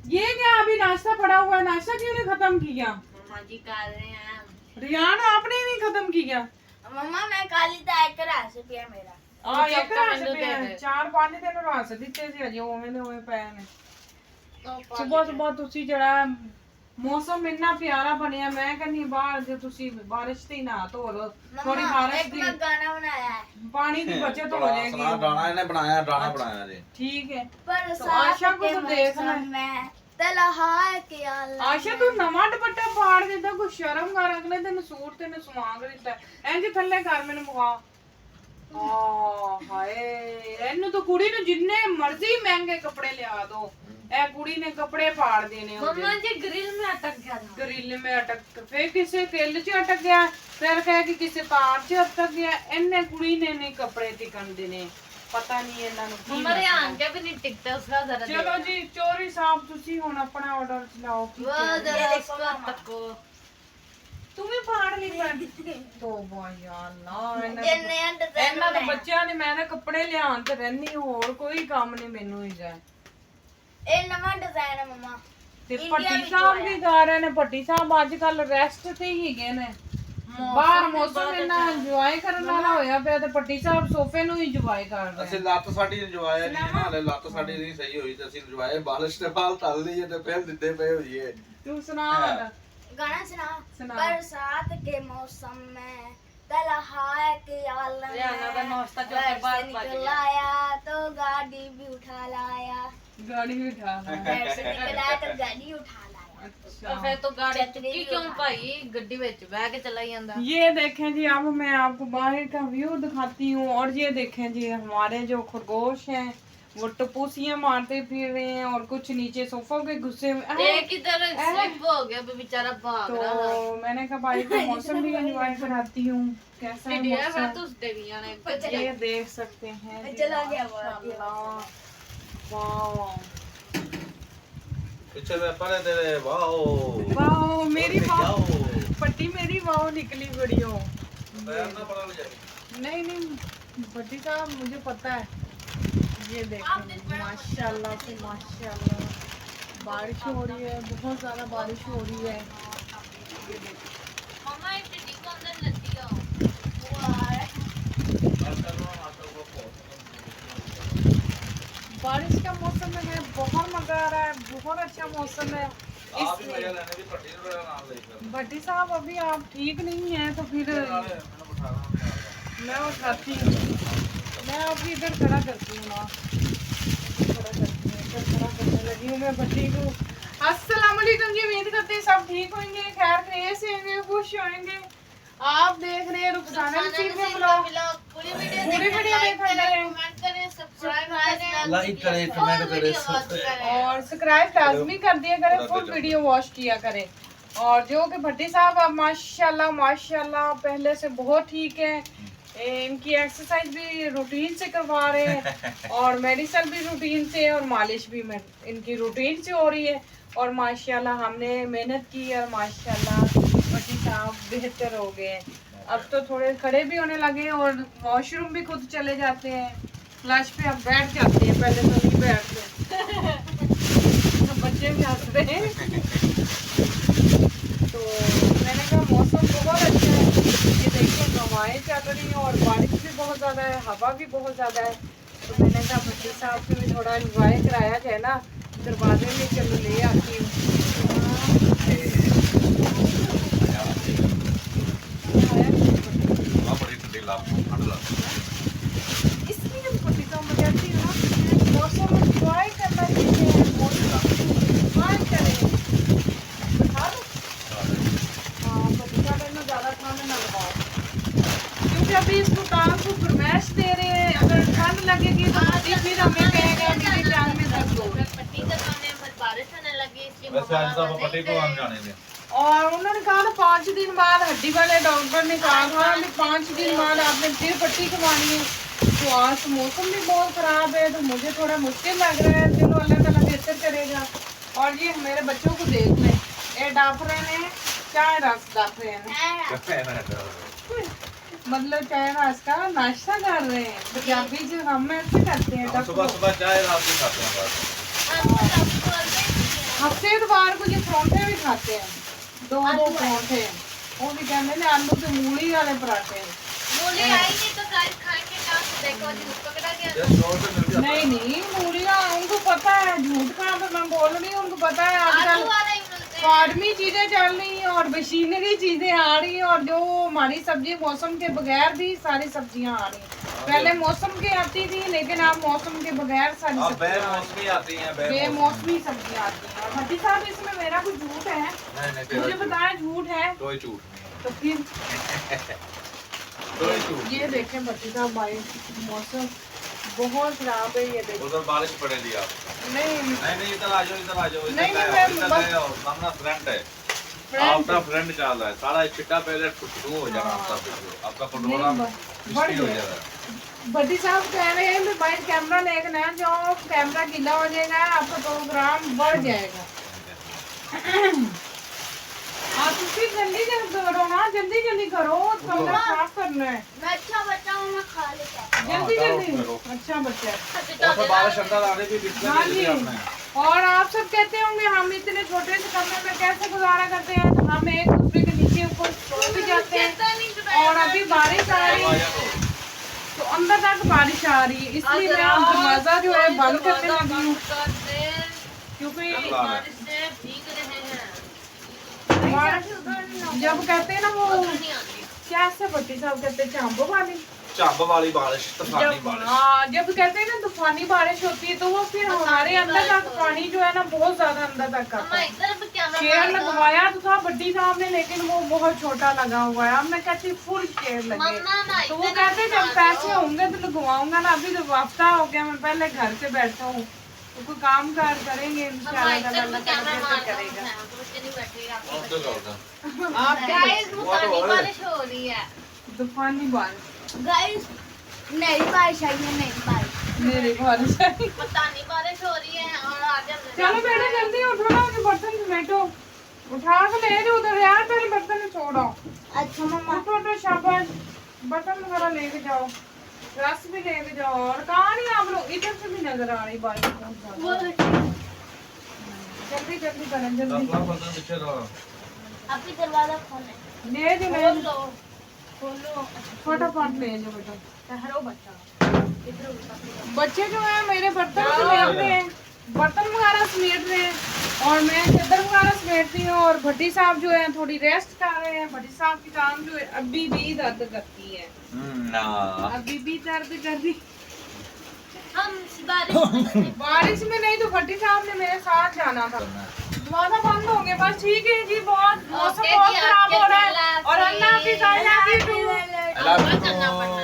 ये क्या अभी नाश्ता पड़ा हुआ है, नाश्ता क्यों नहीं खत्म किया? मम्मा जी कर रहे हैं। रियान आपने ही नहीं खत्म किया? मम्मा मैं काली ਤਾਂ ਇੱਕ ਰਸ ਪਿਆ ਮੇਰਾ। ਆ ਇੱਕ ਰਸ ਪਿਆ, ਚਾਰ ਪੰਜ ਦਿਨ ਰਸ ਦਿੱਤੇ ਸੀ ਅਜੇ ਉਵੇਂ ਦੇ ਉਵੇਂ ਪਏ ਨੇ। ਸਵੇਰ ਸਵੇਰ ਤੁਸੀਂ ਜਿਹੜਾ ਮੌਸਮ ਇੰਨਾ ਪਿਆਰਾ ਬਣਿਆ, ਮੈਂ ਕਹਿੰਦੀ ਬਾਹਰ ਜੇ ਤੁਸੀਂ ਬਾਰਿਸ਼ ਤੇ ਨਾ ਧੋ ਲੋ, ਥੋੜੀ ਬਾਰਿਸ਼ ਦੀ ਮੈਂ ਗਾਣਾ ਬਣਾਇਆ ਹੈ, ਪਾਣੀ ਦੀ ਬਚਤ ਹੋ ਜਾਏਗੀ। ਸੁਣਾ ਗਾਣਾ ਇਹਨੇ ਬਣਾਇਆ, ਗਾਣਾ ਬਣਾਇਆ ਜੀ। ठीक है, पर आशा को तो देखना मैं ਤਲਹਾਏ ਕਿ ਅੱਲਾ ਆਸ਼ਾ ਤੂੰ ਨਵਾਂ ਦੁਪੱਟਾ ਪਾੜ ਦਿੱਤਾ, ਕੋਈ ਸ਼ਰਮ ਕਰ, ਅਗਲੇ ਦਿਨ ਸੂਟ ਤੈਨੂੰ ਸਵਾਂਗ ਦਿੱਤਾ, ਇੰਜ ਥੱਲੇ ਕਰ ਮੈਨੂੰ ਮੁਕਾ। ਆ ਹਾਏ, ਇਹਨੂੰ ਤਾਂ ਕੁੜੀ ਨੂੰ ਜਿੰਨੇ ਮਰਜ਼ੀ ਮਹਿੰਗੇ ਕੱਪੜੇ ਲਿਆ ਦੋ, ਇਹ ਕੁੜੀ ਨੇ ਕੱਪੜੇ ਪਾੜ ਦੇਣੇ ਉਹਦੇ। मम्मा जी ग्रिल में अटक गया था। ਗਰਿਲ में अटक, फिर किसी किल च अटक गया, फिर कह कि किसी तार च अटक गया, इन्ने कुड़ी ने नहीं कपड़े टिकन देने, पता नहीं ਇਹਨਾਂ ਨੂੰ ਕੀ मम्मा रे आंके भी नहीं टिकते उसका जरा ਚਲੋ ਜੀ ਚੋਰੀ ਸਾਹਿਬ ਤੁਸੀਂ ਹੁਣ ਆਪਣਾ ਆਰਡਰ ਚਲਾਓ। वो जरा इसको तको ਤੂੰ ਵੀ ਪਾੜ ਲਈ ਪੈਂਟ ਤੋਬਾ ਯਾ ਅੱਲਾ। जिन्ने अंदर ਇਹਨਾਂ ਦੇ ਬੱਚਿਆਂ ਦੇ ਮੈਂ ਤਾਂ ਕੱਪੜੇ ਲਿਆਉਣ ਤੇ ਰਹਿਨੀ, ਹੋਰ ਕੋਈ ਕੰਮ ਨਹੀਂ ਮੈਨੂੰ ਹੀ ਜਾ। ਇਹ ਨਵਾਂ ਡਿਜ਼ਾਈਨ ਹੈ ਮਮਾ। ਤੇ ਪੱਟੀ ਸਾਹਿਬ ਵੀ ਗਾ ਰਹੇ ਨੇ, ਪੱਟੀ ਸਾਹਿਬ ਅੱਜ ਕੱਲ ਰੈਸਟ ਤੇ ਹੀ ਹੈਗੇ ਨੇ, ਬਾਹਰ ਮੌਸਮ ਇੰਨਾ ਇੰਜੋਏ ਕਰਨ ਵਾਲਾ ਹੋਇਆ ਪਿਆ ਤੇ ਪੱਟੀ ਸਾਹਿਬ ਸੋਫੇ ਨੂੰ ਹੀ ਇੰਜੋਏ ਕਰ ਰਹੇ। ਅਸੀਂ ਲੱਤ ਸਾਡੀ ਇੰਜੋਏ ਨਹੀਂ ਹੈ ਨਾ, ਹਲੇ ਲੱਤ ਸਾਡੀ ਨਹੀਂ ਸਹੀ ਹੋਈ ਤੇ ਅਸੀਂ ਇੰਜੋਏ ਬਾਲਿਸ਼ ਤੇ ਬਾਲ ਤਲ ਲਈਏ ਤੇ ਫਿਰ ਦਿੱਦੇ ਪਏ ਹੋਈਏ। ਤੂੰ ਸੁਣਾ गाना सुना। सुना। बरसात के मौसम में तलहाए के आलम रियाना का नाश्ता जो घर है बात से बात निकल आया तो गाड़ी भी उठा लाया, गाड़ी भी उठा ला। घर से निकल आया तो गाड़ी उठा लाया। अच्छा। फिर तो गाड़ी छतरी चुकी भी क्यों उठा भाई, गड्डी ਵਿੱਚ ਬਹਿ ਕੇ चला ਜਾਂਦਾ। ये देखें जी, अब मैं आपको बाहर का व्यू दिखाती हूँ, और ये देखें जी हमारे जो खरगोश हैं वो टपूसियां मारते फिर रहे हैं, और कुछ नीचे सोफों के गुस्से में। एक इधर स्लिप हो गया, अभी बेचारा भाग रहा है। तो मैंने कहा भाई को मौसम भी एंजॉय कराती हूँ, कैसा है डियर मैं मौसम, तो उस डेविया ने ये देख सकते हैं जी, चला गया वो। माशाल्लाह। वाह ਪਿੱਛੇ ਦੇ ਪਰੇ ਤੇਰੇ ਵਾਓ वाह, मेरी वाह, जाओ पट्टी मेरी वाह निकली वीडियो। पैर ना पड़ा जाए। नहीं नहीं भट्टी साहब मुझे पता है। ये देखो माशाल्लाह से माशाल्लाह, बारिश हो रही है, बहुत ज्यादा बारिश हो रही है। ये देखो मम्मा एक टिड्डी को अंदर लग दिया। बारिश का मौसम है, बहुत मजा आ रहा है, बहुत अच्छा मौसम है। आप भी मजा लेने की पट्टी में मेरा नाम लेकर भट्टी साहब अभी आप ठीक नहीं हैं तो फिर मैंने उठा रहा मैं उठाती हूँ, मैं अभी इधर खड़ा करती हूँ ना, खड़ा करती हूँ, इधर खड़ा करने लगी हूँ मैं भट्टी को। अस्सलाम वालेकुम जी, उम्मीद करते हैं सब ठीक होंगे, खैर खैरियत से होंगे, खुश होंगे। आप देख रहे हैं रुखसाना नसीब में ब्लॉग, पूरी पूरी वीडियो देख रहे हैं, कमेंट करें, सब्सक्राइब करें, लाइक करें, कमेंट करें, और सब्सक्राइब लाजमी कर दिया करें, फुल वीडियो वॉच किया करें। और जो कि भट्टी साहब अब माशाल्लाह माशाल्लाह पहले से बहुत ठीक है, इनकी एक्सरसाइज भी रूटीन से करवा रहे हैं, और मेडिसिन भी रूटीन से, और मालिश भी इनकी रूटीन से हो रही है, और माशाल्लाह हमने मेहनत की और माशाल्लाह भट्टी साहब बेहतर हो गए हैं। अब तो थोड़े खड़े भी होने लगे और वॉशरूम भी खुद चले जाते हैं, फ्लश पे अब बैठ जाते हैं, पहले तो नहीं बैठते। बच्चे भी हंस रहे हैं। तो मैंने कहा मौसम बहुत अच्छा है, ये देखिए हवाएं चल रही हैं और बारिश भी बहुत ज़्यादा है, हवा भी बहुत ज़्यादा है। तो मैंने कहा भट्टी साहब से भी थोड़ा इंजॉय कराया जाए ना, दरवाजे में चलो ले आती हूँ। इसलिए भट्टी साहब मैं कहती हूँ ना, मौसम इंजॉय करना चाहिए, मौसम इंजॉय करें। खा लो। हाँ, भट्टी साहब इतना ज़्यादा खाने ना लगाओ, क्योंकि अभी इस दुकान को फरमाइश दे रहे हैं, अगर ठंड लगेगी तो भट्टी फिर हमें कहेगा मेरी जान में दर्द हो। पट्टी दबाने में बारिश होने लगी, इसलिए वैसे आज तो पट्टी को हम जाने दें। और उन्होंने कहा था 5 दिन बाद, हड्डी वाले डॉक्टर ने कहा था कि 5 दिन बाद आपने फिर पट्टी करवानी है। तो आज मौसम भी बहुत ख़राब है, तो मुझे थोड़ा मुश्किल लग रहा है, चलो अल्लाह ताला बेहतर करेगा। और ये मेरे बच्चों को देख लें, ये डाफ रहे हैं चाय रस, डाफ रहे हैं मतलब चाय रस का नाश्ता कर रहे हैं, पंजाबी जो हम ऐसे करते हैं। सुबह सुबह चाय रात को खाते हैं बस। खाते हैं, दो पराठे, वो भी कहते हैं आलू के मूली वाले पराठे। मूली आई नहीं तो गाइस खाएंगे क्या? देखो झूठ पकड़ा गया। ये शोर से मिल गया नहीं नहीं, मूली का उनको पता है, झूठ का तो मैं बोल रही हूँ, उनको पता है आलू आजकल वाला ही मिलते हैं। फार्मी चीजें चल रही हैं और मशीनरी चीजें आ रही हैं, और जो हमारी सब्जी मौसम के बगैर भी सारी सब्जियां आ रही हैं। पहले मौसम की आती थी, लेकिन अब मौसम के बगैर सारी अब सब्जियां आ रही बेमौसमी आती हैं, हैं। बेमौसमी। बेमौसमी सब्जियां आती हैं। और भट्टी साहब, इसमें मेरा कोई झूठ है? नहीं तेरा मुझे झूठ। बताया झूठ है कोई झूठ नहीं, तो फिर कोई झूठ ये देखें भट्टी साहब भाई, मौसम बहुत खराब है। ये देखें, उधर बारिश पड़ेगी आप। नहीं नहीं इधर आ जाओ, इधर आ जाओ, नहीं, इधर मैं इधर बस- गए हो, सामना फ्रंट है, फ्रेंड आपका फ्रंट चल रहा है, सारा एक चिट्टा पहले शुरू हो जाना आपका वीडियो, आपका फोटोग्राफ बढ़ हो गया। जाएगा। भट्टी साहब कह रहे हैं भाई कैमरा लेना है, जो कैमरा गीला हो जाएगा आपका प्रोग्राम बढ़ जाएगा। आप फिर जल्दी जल्दी करो ना, जल्दी जल्दी करो, कमरा साफ करना है। मैं अच्छा बच्चा हूँ, मैं खा लेता हूँ। जल्दी हाँ, जल्दी, करो। अच्छा बच्चा है। और तो बारिश अंदर आने की दिक्कत हाँ है जी। आपने। और आप सब कहते होंगे हम इतने छोटे से कमरे में कैसे गुजारा करते हैं, तो हम एक दूसरे के नीचे ऊपर सो भी जाते हैं। और अभी बारिश आ रही है तो अंदर तक बारिश आ रही है, इसलिए मैं अब दरवाजा जो है बंद करने लगी हूँ, क्योंकि बारिश से भीग रहे हैं। जब कहते हैं ना वो नहीं आती। क्या से भट्टी साहब कहते हैं चांबो वाली, चांब वाली बारिश, तूफानी जब बारिश। हाँ जब कहते हैं ना तूफानी बारिश होती है, तो वो फिर हमारे अंदर तक पानी जो है ना बहुत ज्यादा अंदर तक आता अम्मा है। इधर भी कैमरा शेयर मार दो। लगवाया तो था भट्टी साहब ने, लेकिन वो बहुत छोटा लगा हुआ है। अब मैं कहती फुल शेयर लगे, मम्मा ना तो वो इधर कहते भी जब मार पैसे दो। होंगे तो लगवाऊंगा ना। अभी तो हफ्ता हो गया, मैं पहले घर से बैठा हूँ, तो कोई काम कार करेंगे अम्मा इंशाल्लाह इधर भी अल्लाह कैमरा ताला मार बेहतर दो। करेगा। मैं कुछ नहीं बैठी आपकी और तो बच्ची। करता। आप क्या गाइस तूफानी बारिश हो रही है। तूफानी बारिश, गाइस नई बारिश आई है, नई बारिश। मेरे बारिश आई। पतानी बारिश हो रही है और आगे चलो बेटा जल्दी उठो ना, कि बर्तन समेटो, उठा के ले जाओ उधर यार, पहले बर्तन छोड़ो। अच्छा मम्मा, उठो उठो, शाबाश, बर्तन वगैरह लेके जाओ, रस भी लेके जाओ। और कहाँ नहीं आप लोग, इधर से भी नजर आ रही बारिश बहुत वो ज्यादा। जल्दी जल्दी करें, जल्दी दस लाख बर्तन पीछे रहो। अभी दरवाजा खोले। ले जो ले खोल जो, लो, खोलो। फटाफट ले जाओ बेटा। ठहरो बच्चा, इधर उठा। बच्चे जो है मेरे बर्तन समेट रहे हैं, बर्तन वगैरह समेट रहे हैं, और मैं चादर वगैरह समेटती हूँ। और भट्टी साहब जो है थोड़ी रेस्ट कर रहे हैं। भट्टी साहब की टांग जो है अभी भी दर्द करती है, ना अभी भी दर्द करती। हम बारिश बारिश में नहीं तो भट्टी साहब ने मेरे साथ जाना था। दरवाजा बंद हो गया, बस ठीक है जी। बहुत मौसम ओके बहुत जी, खराब आपके हो रहा है, खिलाफ और अल्लाह की ही। करना की I love you. करना पड़ता